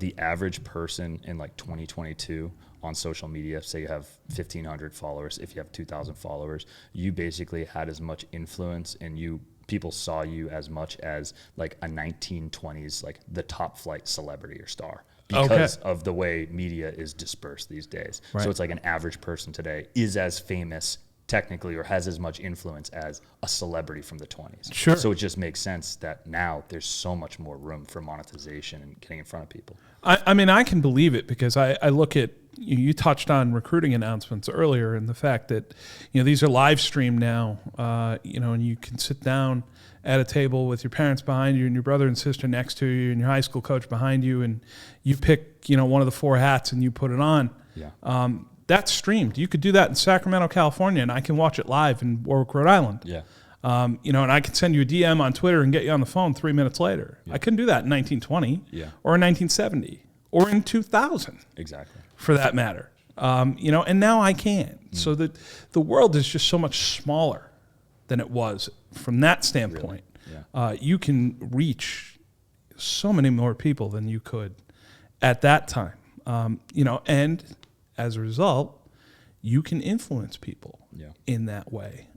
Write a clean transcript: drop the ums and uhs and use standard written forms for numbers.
the average person in like 2022 on social media, say you have 1,500 followers, if you have 2,000 followers, you basically had as much influence and people saw you as much as like a 1920s, like the top flight celebrity or star, because of the way media is dispersed these days. Right. So it's like an average person today is as famous technically or has as much influence as a celebrity from the 20s. Sure. So it just makes sense that now there's so much more room for monetization and getting in front of people. I mean, I can believe it because I look at, you touched on recruiting announcements earlier and the fact that, these are live streamed now, and you can sit down at a table with your parents behind you and your brother and sister next to you and your high school coach behind you, and you pick, one of the 4 hats and you put it on. Yeah. That's streamed. You could do that in Sacramento, California, and I can watch it live in Warwick, Rhode Island. Yeah. And I can send you a DM on Twitter and get you on the phone 3 minutes later. Yeah. I couldn't do that in 1920 or in 1970 or in 2000. Exactly. For that matter. And now I can. So that the world is just so much smaller than it was from that standpoint. Really? Yeah. You can reach so many more people than you could at that time. And as a result, you can influence people in that way.